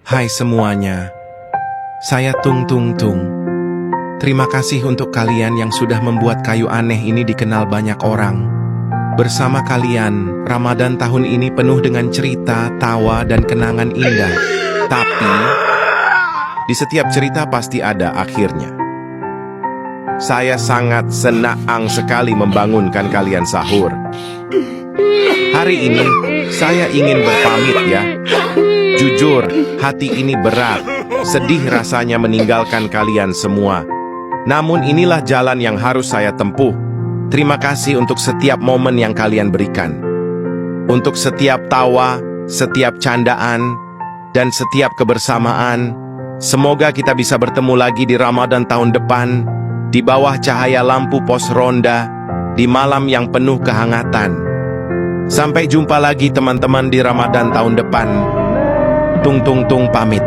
Hai semuanya, saya Tung Tung Tung. Terima kasih untuk kalian yang sudah membuat kayu aneh ini dikenal banyak orang. Bersama kalian, Ramadan tahun ini penuh dengan cerita, tawa, dan kenangan indah. Tapi, di setiap cerita pasti ada akhirnya. Saya sangat senang sekali membangunkan kalian sahur. Hari ini, saya ingin berpamit ya. Jujur, hati ini berat. Sedih rasanya meninggalkan kalian semua. Namun inilah jalan yang harus saya tempuh. Terima kasih untuk setiap momen yang kalian berikan. Untuk setiap tawa, setiap candaan, dan setiap kebersamaan. Semoga kita bisa bertemu lagi di Ramadan tahun depan, di bawah cahaya lampu pos ronda, di malam yang penuh kehangatan. Sampai jumpa lagi teman-teman di Ramadan tahun depan. Tung Tung Tung pamit.